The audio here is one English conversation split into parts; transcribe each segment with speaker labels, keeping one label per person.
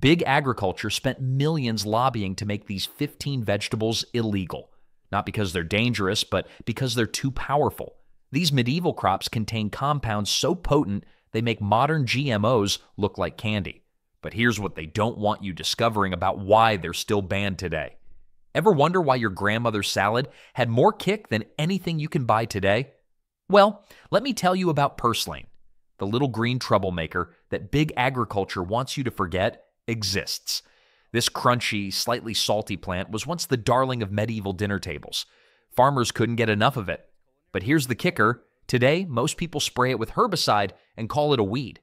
Speaker 1: Big agriculture spent millions lobbying to make these 15 vegetables illegal. Not because they're dangerous, but because they're too powerful. These medieval crops contain compounds so potent they make modern GMOs look like candy. But here's what they don't want you discovering about why they're still banned today. Ever wonder why your grandmother's salad had more kick than anything you can buy today? Well, let me tell you about purslane. The little green troublemaker that big agriculture wants you to forget exists. This crunchy, slightly salty plant was once the darling of medieval dinner tables. Farmers couldn't get enough of it. But here's the kicker. Today, most people spray it with herbicide and call it a weed.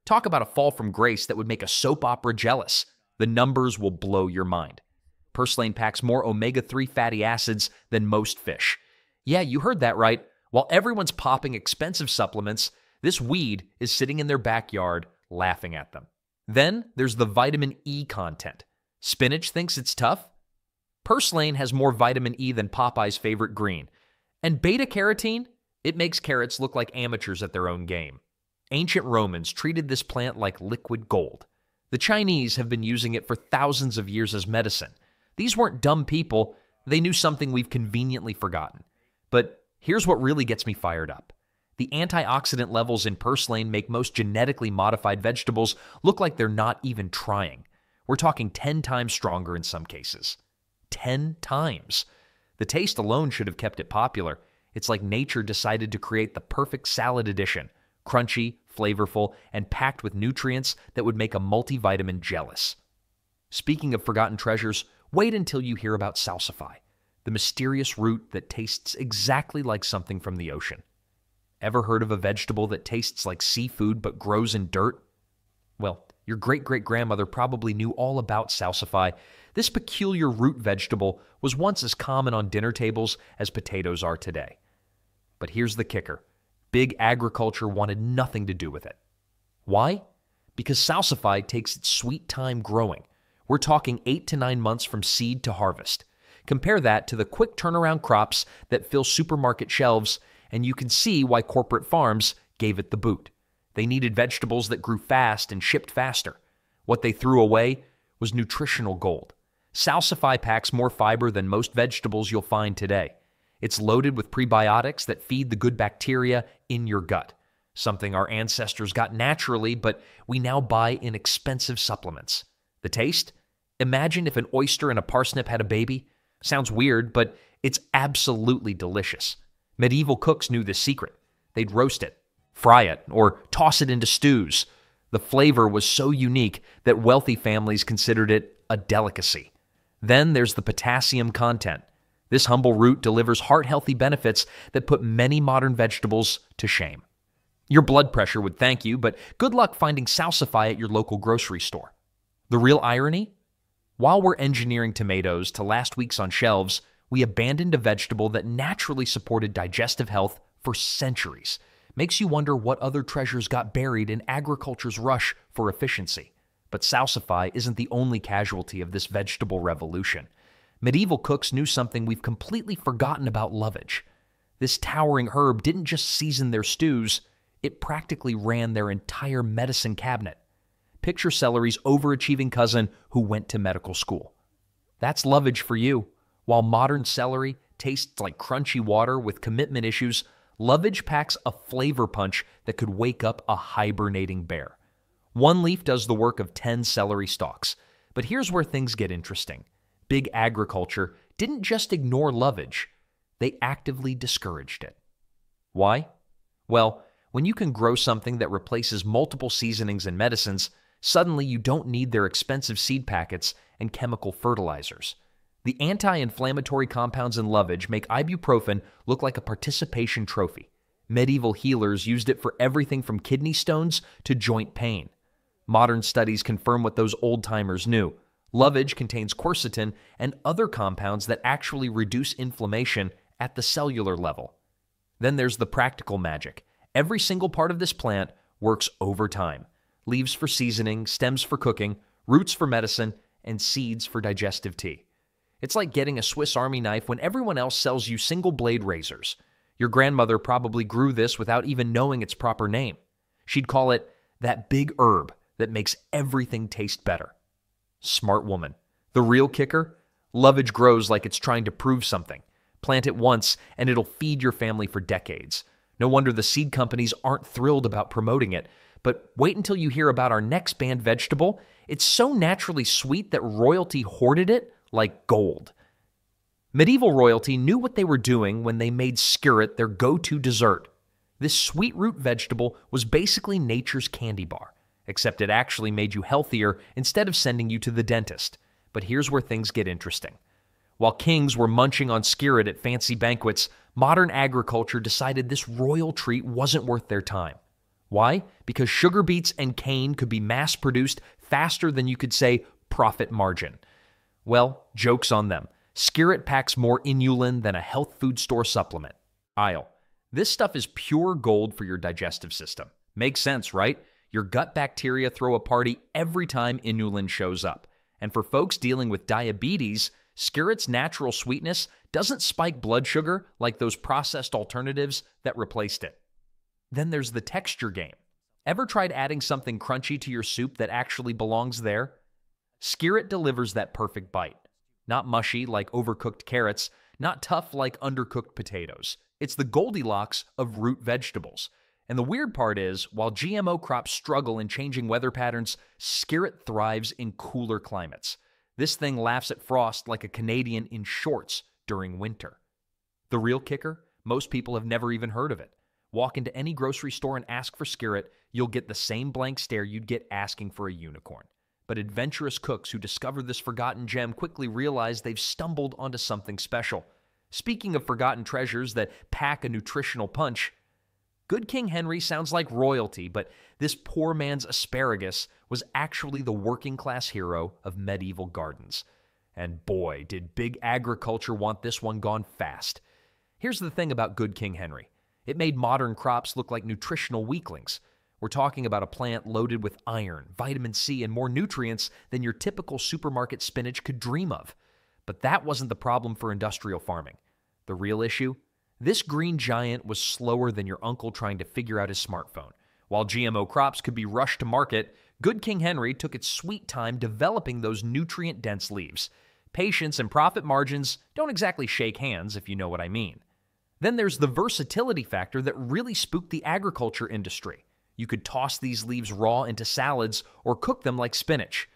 Speaker 1: Talk about a fall from grace that would make a soap opera jealous. The numbers will blow your mind. Purslane packs more omega-3 fatty acids than most fish. Yeah, you heard that right. While everyone's popping expensive supplements, this weed is sitting in their backyard laughing at them. Then there's the vitamin E content. Spinach thinks it's tough? Purslane has more vitamin E than Popeye's favorite green. And beta-carotene? It makes carrots look like amateurs at their own game. Ancient Romans treated this plant like liquid gold. The Chinese have been using it for thousands of years as medicine. These weren't dumb people. They knew something we've conveniently forgotten. But here's what really gets me fired up. The antioxidant levels in purslane make most genetically modified vegetables look like they're not even trying. We're talking 10 times stronger in some cases. 10 times. The taste alone should have kept it popular. It's like nature decided to create the perfect salad addition. Crunchy, flavorful, and packed with nutrients that would make a multivitamin jealous. Speaking of forgotten treasures, wait until you hear about salsify, the mysterious root that tastes exactly like something from the ocean. Ever heard of a vegetable that tastes like seafood but grows in dirt? Well, your great-great-grandmother probably knew all about salsify. This peculiar root vegetable was once as common on dinner tables as potatoes are today. But here's the kicker. Big agriculture wanted nothing to do with it. Why? Because salsify takes its sweet time growing. We're talking 8 to 9 months from seed to harvest. Compare that to the quick turnaround crops that fill supermarket shelves, and you can see why corporate farms gave it the boot. They needed vegetables that grew fast and shipped faster. What they threw away was nutritional gold. Salsify packs more fiber than most vegetables you'll find today. It's loaded with prebiotics that feed the good bacteria in your gut, something our ancestors got naturally, but we now buy in expensive supplements. The taste? Imagine if an oyster and a parsnip had a baby. Sounds weird, but it's absolutely delicious. Medieval cooks knew this secret. They'd roast it, fry it, or toss it into stews. The flavor was so unique that wealthy families considered it a delicacy. Then there's the potassium content. This humble root delivers heart-healthy benefits that put many modern vegetables to shame. Your blood pressure would thank you, but good luck finding salsify at your local grocery store. The real irony? While we're engineering tomatoes to last weeks on shelves, we abandoned a vegetable that naturally supported digestive health for centuries. Makes you wonder what other treasures got buried in agriculture's rush for efficiency. But salsify isn't the only casualty of this vegetable revolution. Medieval cooks knew something we've completely forgotten about lovage. This towering herb didn't just season their stews, it practically ran their entire medicine cabinet. Picture celery's overachieving cousin who went to medical school. That's lovage for you. While modern celery tastes like crunchy water with commitment issues, lovage packs a flavor punch that could wake up a hibernating bear. One leaf does the work of 10 celery stalks. But here's where things get interesting. Big agriculture didn't just ignore lovage, they actively discouraged it. Why? Well, when you can grow something that replaces multiple seasonings and medicines, suddenly you don't need their expensive seed packets and chemical fertilizers. The anti-inflammatory compounds in lovage make ibuprofen look like a participation trophy. Medieval healers used it for everything from kidney stones to joint pain. Modern studies confirm what those old-timers knew. Lovage contains quercetin and other compounds that actually reduce inflammation at the cellular level. Then there's the practical magic. Every single part of this plant works over time. Leaves for seasoning, stems for cooking, roots for medicine, and seeds for digestive tea. It's like getting a Swiss Army knife when everyone else sells you single-blade razors. Your grandmother probably grew this without even knowing its proper name. She'd call it that big herb that makes everything taste better. Smart woman. The real kicker? Lovage grows like it's trying to prove something. Plant it once, and it'll feed your family for decades. No wonder the seed companies aren't thrilled about promoting it. But wait until you hear about our next banned vegetable. It's so naturally sweet that royalty hoarded it like gold. Medieval royalty knew what they were doing when they made skirret their go-to dessert. This sweet root vegetable was basically nature's candy bar, except it actually made you healthier instead of sending you to the dentist. But here's where things get interesting. While kings were munching on skirret at fancy banquets, modern agriculture decided this royal treat wasn't worth their time. Why? Because sugar beets and cane could be mass-produced faster than you could say profit margin. Well, joke's on them. Skirret packs more inulin than a health food store supplement. Aisle. This stuff is pure gold for your digestive system. Makes sense, right? Your gut bacteria throw a party every time inulin shows up. And for folks dealing with diabetes, skirret's natural sweetness doesn't spike blood sugar like those processed alternatives that replaced it. Then there's the texture game. Ever tried adding something crunchy to your soup that actually belongs there? Skirret delivers that perfect bite. Not mushy like overcooked carrots, not tough like undercooked potatoes. It's the Goldilocks of root vegetables. And the weird part is, while GMO crops struggle in changing weather patterns, skirret thrives in cooler climates. This thing laughs at frost like a Canadian in shorts during winter. The real kicker? Most people have never even heard of it. Walk into any grocery store and ask for skirret, you'll get the same blank stare you'd get asking for a unicorn. But adventurous cooks who discover this forgotten gem quickly realize they've stumbled onto something special. Speaking of forgotten treasures that pack a nutritional punch, Good King Henry sounds like royalty, but this poor man's asparagus was actually the working-class hero of medieval gardens. And boy, did big agriculture want this one gone fast. Here's the thing about Good King Henry. It made modern crops look like nutritional weaklings. We're talking about a plant loaded with iron, vitamin C, and more nutrients than your typical supermarket spinach could dream of. But that wasn't the problem for industrial farming. The real issue? This green giant was slower than your uncle trying to figure out his smartphone. While GMO crops could be rushed to market, Good King Henry took its sweet time developing those nutrient-dense leaves. Patience and profit margins don't exactly shake hands, if you know what I mean. Then there's the versatility factor that really spooked the agriculture industry. You could toss these leaves raw into salads or cook them like spinach.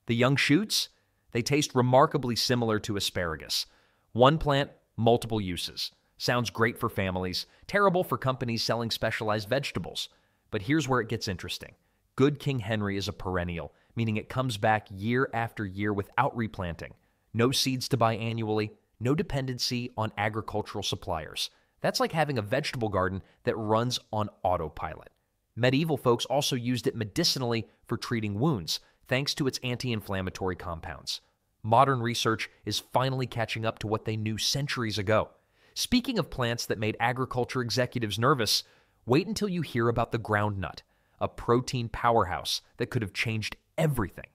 Speaker 1: The young shoots? They taste remarkably similar to asparagus. One plant, multiple uses. Sounds great for families, terrible for companies selling specialized vegetables. But here's where it gets interesting. Good King Henry is a perennial, meaning it comes back year after year without replanting. No seeds to buy annually, no dependency on agricultural suppliers. That's like having a vegetable garden that runs on autopilot. Medieval folks also used it medicinally for treating wounds, thanks to its anti-inflammatory compounds. Modern research is finally catching up to what they knew centuries ago. Speaking of plants that made agriculture executives nervous, wait until you hear about the groundnut, a protein powerhouse that could have changed everything.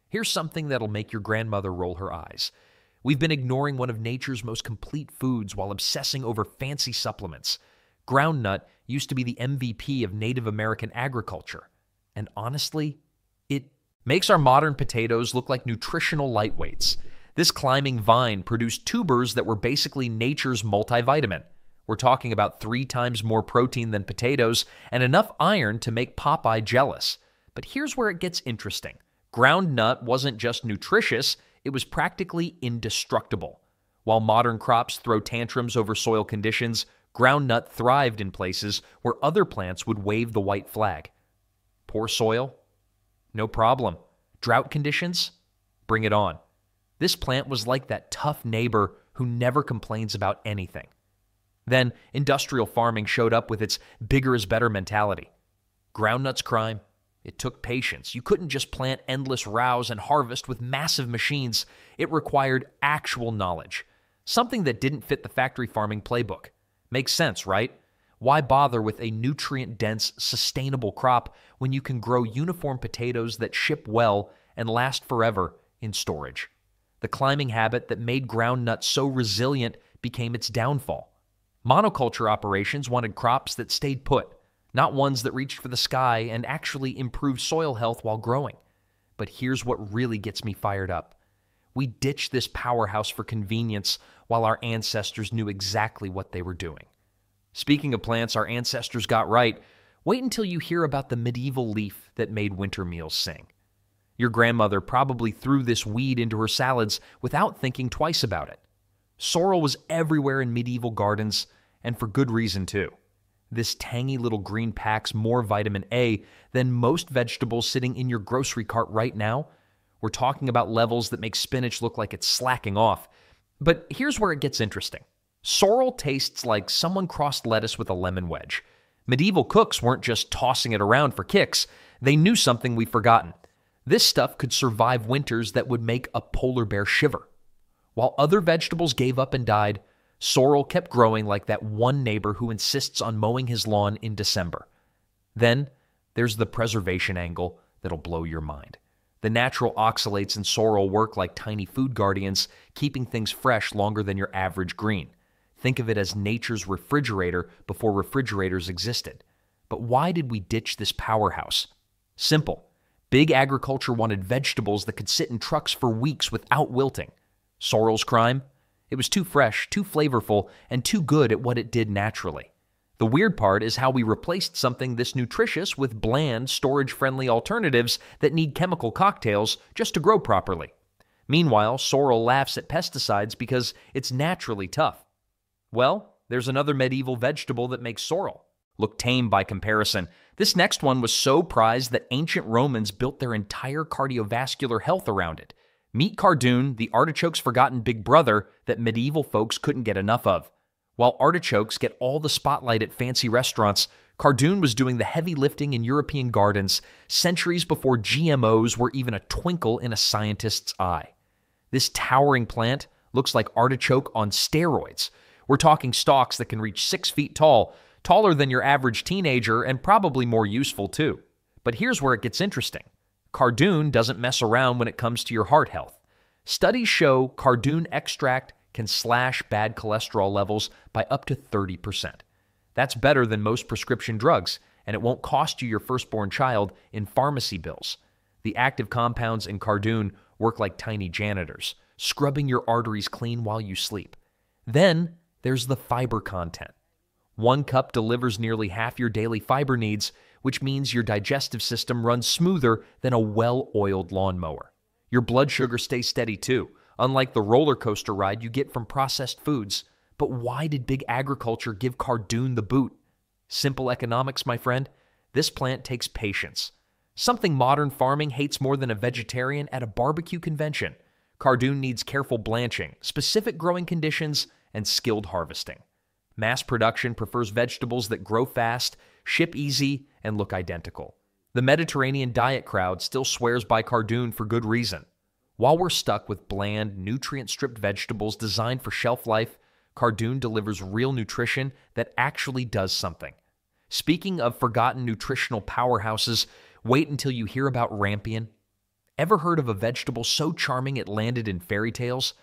Speaker 1: Here's something that'll make your grandmother roll her eyes. We've been ignoring one of nature's most complete foods while obsessing over fancy supplements. Groundnut used to be the MVP of Native American agriculture. And honestly, it makes our modern potatoes look like nutritional lightweights. This climbing vine produced tubers that were basically nature's multivitamin. We're talking about 3 times more protein than potatoes and enough iron to make Popeye jealous. But here's where it gets interesting. Groundnut wasn't just nutritious, it was practically indestructible. While modern crops throw tantrums over soil conditions, groundnut thrived in places where other plants would wave the white flag. Poor soil? No problem. Drought conditions? Bring it on. This plant was like that tough neighbor who never complains about anything. Then, industrial farming showed up with its bigger is better mentality. Groundnut's crime? It took patience. You couldn't just plant endless rows and harvest with massive machines. It required actual knowledge. Something that didn't fit the factory farming playbook. Makes sense, right? Why bother with a nutrient-dense, sustainable crop when you can grow uniform potatoes that ship well and last forever in storage? The climbing habit that made groundnut so resilient became its downfall. Monoculture operations wanted crops that stayed put, not ones that reached for the sky and actually improved soil health while growing. But here's what really gets me fired up. We ditched this powerhouse for convenience while our ancestors knew exactly what they were doing. Speaking of plants our ancestors got right, wait until you hear about the medieval leaf that made winter meals sing. Your grandmother probably threw this weed into her salads without thinking twice about it. Sorrel was everywhere in medieval gardens, and for good reason too. This tangy little green packs more vitamin A than most vegetables sitting in your grocery cart right now. We're talking about levels that make spinach look like it's slacking off. But here's where it gets interesting. Sorrel tastes like someone crossed lettuce with a lemon wedge. Medieval cooks weren't just tossing it around for kicks. They knew something we've forgotten. This stuff could survive winters that would make a polar bear shiver. While other vegetables gave up and died, sorrel kept growing like that one neighbor who insists on mowing his lawn in December. Then there's the preservation angle that'll blow your mind. The natural oxalates in sorrel work like tiny food guardians, keeping things fresh longer than your average green. Think of it as nature's refrigerator before refrigerators existed. But why did we ditch this powerhouse? Simple. Big agriculture wanted vegetables that could sit in trucks for weeks without wilting. Sorrel's crime? It was too fresh, too flavorful, and too good at what it did naturally. The weird part is how we replaced something this nutritious with bland, storage-friendly alternatives that need chemical cocktails just to grow properly. Meanwhile, sorrel laughs at pesticides because it's naturally tough. Well, there's another medieval vegetable that makes sorrel look tame by comparison. This next one was so prized that ancient Romans built their entire cardiovascular health around it. Meet cardoon, the artichoke's forgotten big brother that medieval folks couldn't get enough of. While artichokes get all the spotlight at fancy restaurants, cardoon was doing the heavy lifting in European gardens centuries before GMOs were even a twinkle in a scientist's eye. This towering plant looks like artichoke on steroids. We're talking stalks that can reach 6 feet tall, taller than your average teenager and probably more useful too. But here's where it gets interesting. Cardoon doesn't mess around when it comes to your heart health. Studies show cardoon extract can slash bad cholesterol levels by up to 30%. That's better than most prescription drugs, and it won't cost you your firstborn child in pharmacy bills. The active compounds in cardoon work like tiny janitors, scrubbing your arteries clean while you sleep. Then there's the fiber content. 1 cup delivers nearly half your daily fiber needs, which means your digestive system runs smoother than a well-oiled lawnmower. Your blood sugar stays steady too, unlike the roller coaster ride you get from processed foods. But why did big agriculture give cardoon the boot? Simple economics, my friend. This plant takes patience. Something modern farming hates more than a vegetarian at a barbecue convention. Cardoon needs careful blanching, specific growing conditions, and skilled harvesting. Mass production prefers vegetables that grow fast, ship easy, and look identical. The Mediterranean diet crowd still swears by cardoon for good reason. While we're stuck with bland, nutrient-stripped vegetables designed for shelf life, cardoon delivers real nutrition that actually does something. Speaking of forgotten nutritional powerhouses, wait until you hear about rampion. Ever heard of a vegetable so charming it landed in fairy tales?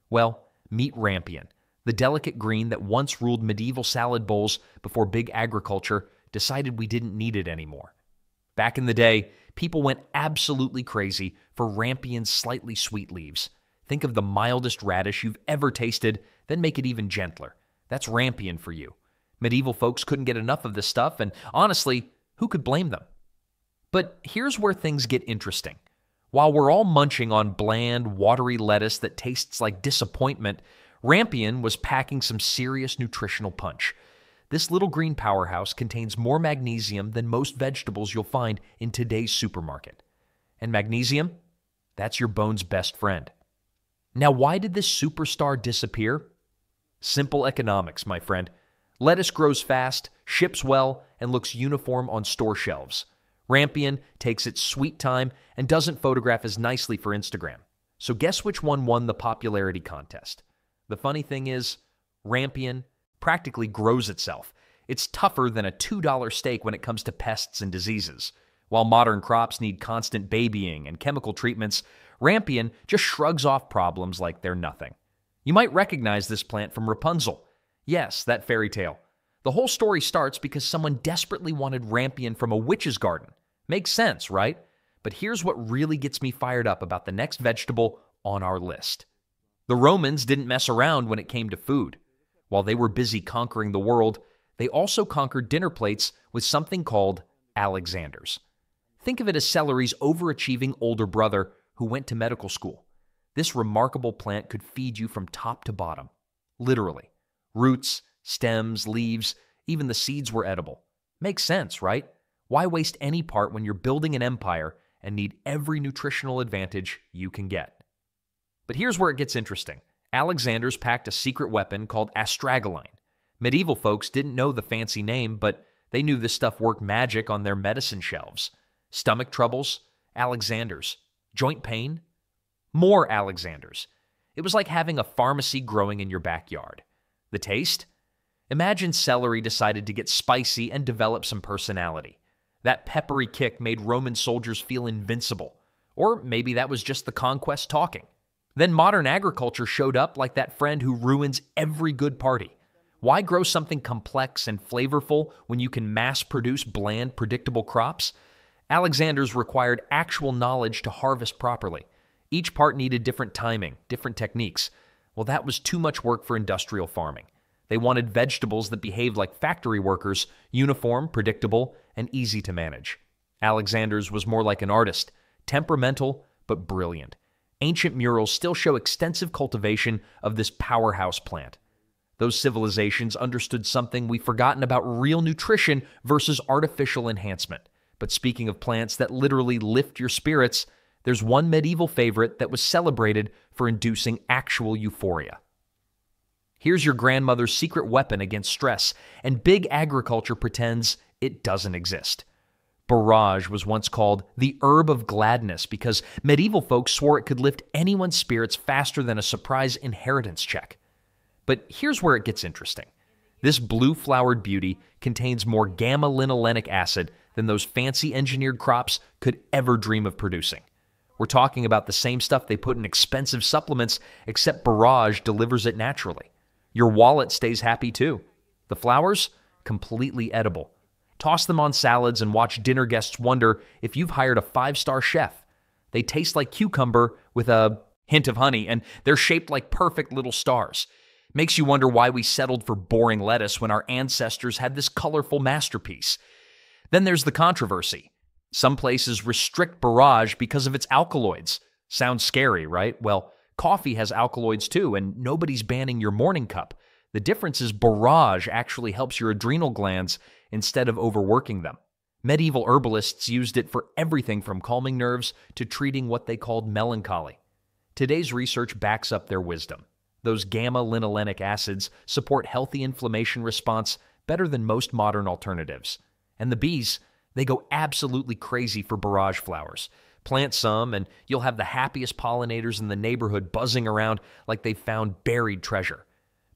Speaker 1: Well, meet rampion, the delicate green that once ruled medieval salad bowls before big agriculture decided we didn't need it anymore. Back in the day, people went absolutely crazy for rampion's slightly sweet leaves. Think of the mildest radish you've ever tasted, then make it even gentler. That's rampion for you. Medieval folks couldn't get enough of this stuff, and honestly, who could blame them? But here's where things get interesting. While we're all munching on bland, watery lettuce that tastes like disappointment, rampion was packing some serious nutritional punch. This little green powerhouse contains more magnesium than most vegetables you'll find in today's supermarket. And magnesium? That's your bone's best friend. Now, why did this superstar disappear? Simple economics, my friend. Lettuce grows fast, ships well, and looks uniform on store shelves. Rampion takes its sweet time and doesn't photograph as nicely for Instagram. So guess which one won the popularity contest? The funny thing is, rampion practically grows itself. It's tougher than a $2 steak when it comes to pests and diseases. While modern crops need constant babying and chemical treatments, rampion just shrugs off problems like they're nothing. You might recognize this plant from Rapunzel. Yes, that fairy tale. The whole story starts because someone desperately wanted rampion from a witch's garden. Makes sense, right? But here's what really gets me fired up about the next vegetable on our list. The Romans didn't mess around when it came to food. While they were busy conquering the world, they also conquered dinner plates with something called Alexanders. Think of it as celery's overachieving older brother who went to medical school. This remarkable plant could feed you from top to bottom. Literally. Roots, stems, leaves, even the seeds were edible. Makes sense, right? Why waste any part when you're building an empire and need every nutritional advantage you can get? But here's where it gets interesting. Alexanders packed a secret weapon called astragalline. Medieval folks didn't know the fancy name, but they knew this stuff worked magic on their medicine shelves. Stomach troubles, Alexanders. Joint pain, more Alexanders. It was like having a pharmacy growing in your backyard. The taste? Imagine celery decided to get spicy and develop some personality. That peppery kick made Roman soldiers feel invincible. Or maybe that was just the conquest talking. Then modern agriculture showed up like that friend who ruins every good party. Why grow something complex and flavorful when you can mass-produce bland, predictable crops? Alexanders required actual knowledge to harvest properly. Each part needed different timing, different techniques. Well, that was too much work for industrial farming. They wanted vegetables that behaved like factory workers, uniform, predictable, and easy to manage. Alexanders was more like an artist, temperamental but brilliant. Ancient murals still show extensive cultivation of this powerhouse plant. Those civilizations understood something we've forgotten about: real nutrition versus artificial enhancement. But speaking of plants that literally lift your spirits, there's one medieval favorite that was celebrated for inducing actual euphoria. Here's your grandmother's secret weapon against stress, and big agriculture pretends it doesn't exist. Borage was once called the herb of gladness because medieval folks swore it could lift anyone's spirits faster than a surprise inheritance check. But here's where it gets interesting. This blue-flowered beauty contains more gamma-linolenic acid than those fancy engineered crops could ever dream of producing. We're talking about the same stuff they put in expensive supplements, except borage delivers it naturally. Your wallet stays happy too. The flowers? Completely edible. Toss them on salads and watch dinner guests wonder if you've hired a 5-star chef. They taste like cucumber with a hint of honey, and they're shaped like perfect little stars. Makes you wonder why we settled for boring lettuce when our ancestors had this colorful masterpiece. Then there's the controversy. Some places restrict borage because of its alkaloids. Sounds scary, right? Well, coffee has alkaloids too, and nobody's banning your morning cup. The difference is borage actually helps your adrenal glands instead of overworking them. Medieval herbalists used it for everything from calming nerves to treating what they called melancholy. Today's research backs up their wisdom. Those gamma-linolenic acids support healthy inflammation response better than most modern alternatives. And the bees, they go absolutely crazy for borage flowers. Plant some, and you'll have the happiest pollinators in the neighborhood buzzing around like they've found buried treasure.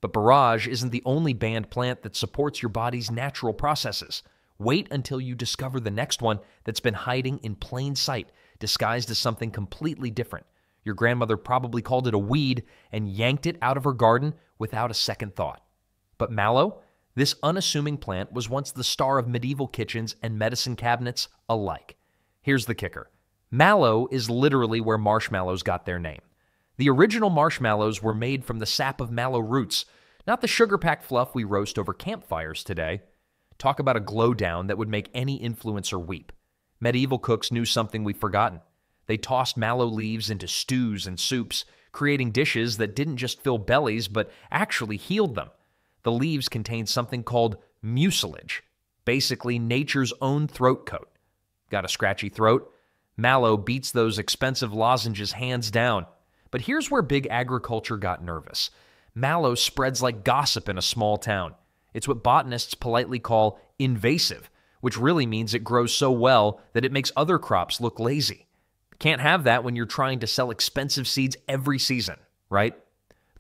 Speaker 1: But borage isn't the only banned plant that supports your body's natural processes. Wait until you discover the next one that's been hiding in plain sight, disguised as something completely different. Your grandmother probably called it a weed and yanked it out of her garden without a second thought. But mallow? This unassuming plant was once the star of medieval kitchens and medicine cabinets alike. Here's the kicker. Mallow is literally where marshmallows got their name. The original marshmallows were made from the sap of mallow roots, not the sugar-packed fluff we roast over campfires today. Talk about a glow down that would make any influencer weep. Medieval cooks knew something we've forgotten. They tossed mallow leaves into stews and soups, creating dishes that didn't just fill bellies but actually healed them. The leaves contained something called mucilage, basically nature's own throat coat. Got a scratchy throat? Mallow beats those expensive lozenges hands down. But here's where big agriculture got nervous. Mallow spreads like gossip in a small town. It's what botanists politely call invasive, which really means it grows so well that it makes other crops look lazy. Can't have that when you're trying to sell expensive seeds every season, right?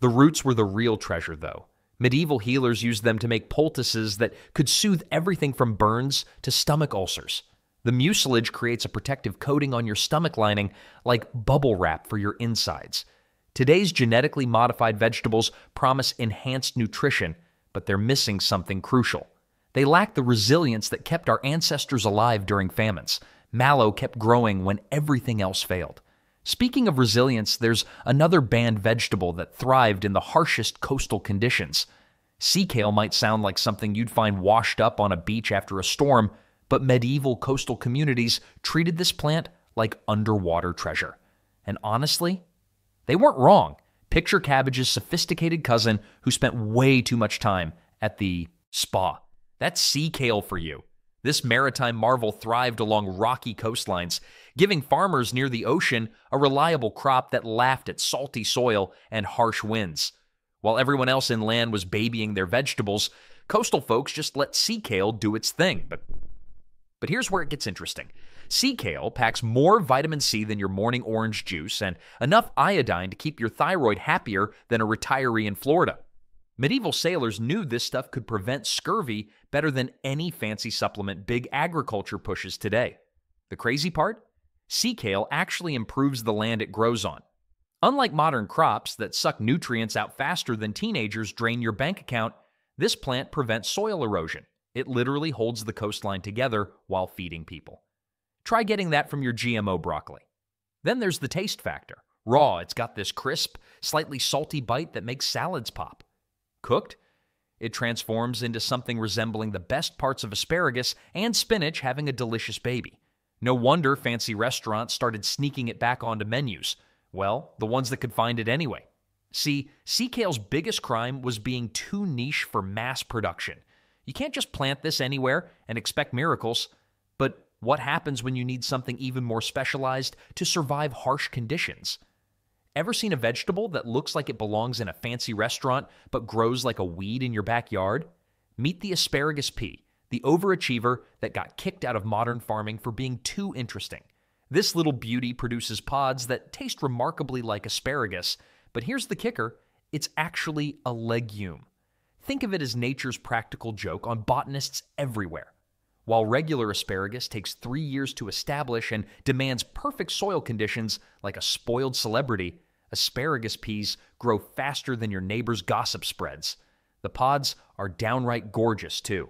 Speaker 1: The roots were the real treasure, though. Medieval healers used them to make poultices that could soothe everything from burns to stomach ulcers. The mucilage creates a protective coating on your stomach lining like bubble wrap for your insides. Today's genetically modified vegetables promise enhanced nutrition, but they're missing something crucial. They lack the resilience that kept our ancestors alive during famines. Mallow kept growing when everything else failed. Speaking of resilience, there's another banned vegetable that thrived in the harshest coastal conditions. Sea kale might sound like something you'd find washed up on a beach after a storm, but medieval coastal communities treated this plant like underwater treasure. And honestly, they weren't wrong. Picture cabbage's sophisticated cousin who spent way too much time at the spa. That's sea kale for you. This maritime marvel thrived along rocky coastlines, giving farmers near the ocean a reliable crop that laughed at salty soil and harsh winds. While everyone else inland was babying their vegetables, coastal folks just let sea kale do its thing. But here's where it gets interesting. Sea kale packs more vitamin C than your morning orange juice and enough iodine to keep your thyroid happier than a retiree in Florida. Medieval sailors knew this stuff could prevent scurvy better than any fancy supplement big agriculture pushes today. The crazy part? Sea kale actually improves the land it grows on. Unlike modern crops that suck nutrients out faster than teenagers drain your bank account, this plant prevents soil erosion. It literally holds the coastline together while feeding people. Try getting that from your GMO broccoli. Then there's the taste factor. Raw, it's got this crisp, slightly salty bite that makes salads pop. Cooked, it transforms into something resembling the best parts of asparagus and spinach having a delicious baby. No wonder fancy restaurants started sneaking it back onto menus. Well, the ones that could find it anyway. See, sea kale's biggest crime was being too niche for mass production. You can't just plant this anywhere and expect miracles. But what happens when you need something even more specialized to survive harsh conditions? Ever seen a vegetable that looks like it belongs in a fancy restaurant but grows like a weed in your backyard? Meet the asparagus pea, the overachiever that got kicked out of modern farming for being too interesting. This little beauty produces pods that taste remarkably like asparagus, but here's the kicker, it's actually a legume. Think of it as nature's practical joke on botanists everywhere. While regular asparagus takes 3 years to establish and demands perfect soil conditions like a spoiled celebrity, asparagus peas grow faster than your neighbor's gossip spreads. The pods are downright gorgeous, too.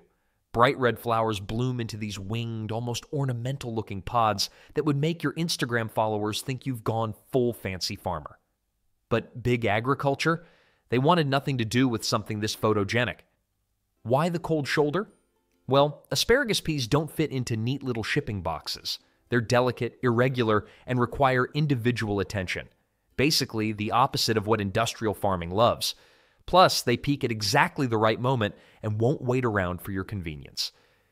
Speaker 1: Bright red flowers bloom into these winged, almost ornamental-looking pods that would make your Instagram followers think you've gone full fancy farmer. But big agriculture? They wanted nothing to do with something this photogenic. Why the cold shoulder? Well, asparagus peas don't fit into neat little shipping boxes. They're delicate, irregular, and require individual attention. Basically, the opposite of what industrial farming loves. Plus, they peak at exactly the right moment and won't wait around for your convenience.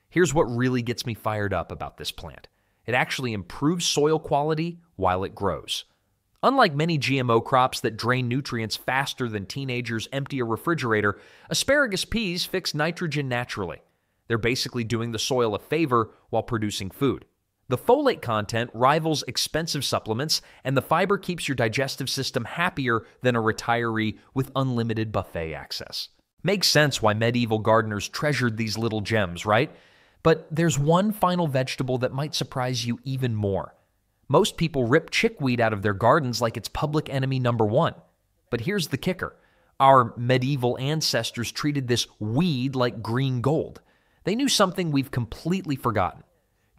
Speaker 1: Here's what really gets me fired up about this plant. It actually improves soil quality while it grows. Unlike many GMO crops that drain nutrients faster than teenagers empty a refrigerator, asparagus peas fix nitrogen naturally. They're basically doing the soil a favor while producing food. The folate content rivals expensive supplements, and the fiber keeps your digestive system happier than a retiree with unlimited buffet access. Makes sense why medieval gardeners treasured these little gems, right? But there's one final vegetable that might surprise you even more. Most people rip chickweed out of their gardens like it's public enemy number one. But here's the kicker. Our medieval ancestors treated this weed like green gold. They knew something we've completely forgotten.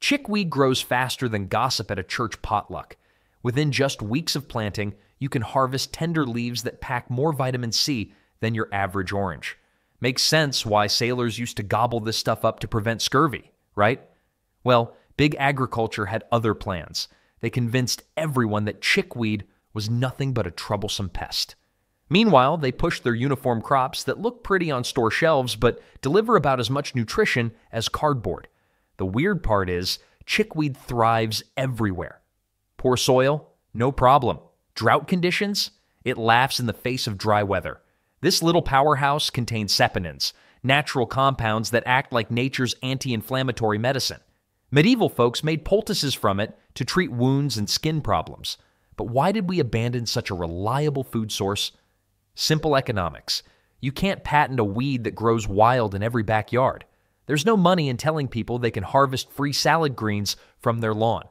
Speaker 1: Chickweed grows faster than gossip at a church potluck. Within just weeks of planting, you can harvest tender leaves that pack more vitamin C than your average orange. Makes sense why sailors used to gobble this stuff up to prevent scurvy, right? Well, big agriculture had other plans. They convinced everyone that chickweed was nothing but a troublesome pest. Meanwhile, they pushed their uniform crops that look pretty on store shelves but deliver about as much nutrition as cardboard. The weird part is, chickweed thrives everywhere. Poor soil? No problem. Drought conditions? It laughs in the face of dry weather. This little powerhouse contains saponins, natural compounds that act like nature's anti-inflammatory medicine. Medieval folks made poultices from it to treat wounds and skin problems. But why did we abandon such a reliable food source? Simple economics. You can't patent a weed that grows wild in every backyard. There's no money in telling people they can harvest free salad greens from their lawn.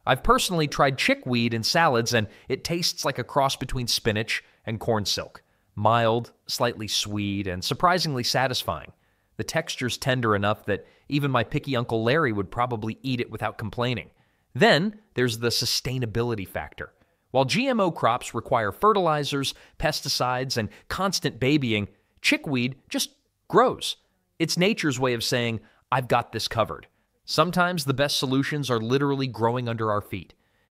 Speaker 1: I've personally tried chickweed in salads, and it tastes like a cross between spinach and corn silk. Mild, slightly sweet, and surprisingly satisfying. The texture's tender enough that even my picky Uncle Larry would probably eat it without complaining. Then there's the sustainability factor. While GMO crops require fertilizers, pesticides, and constant babying, chickweed just grows. It's nature's way of saying, I've got this covered. Sometimes the best solutions are literally growing under our feet.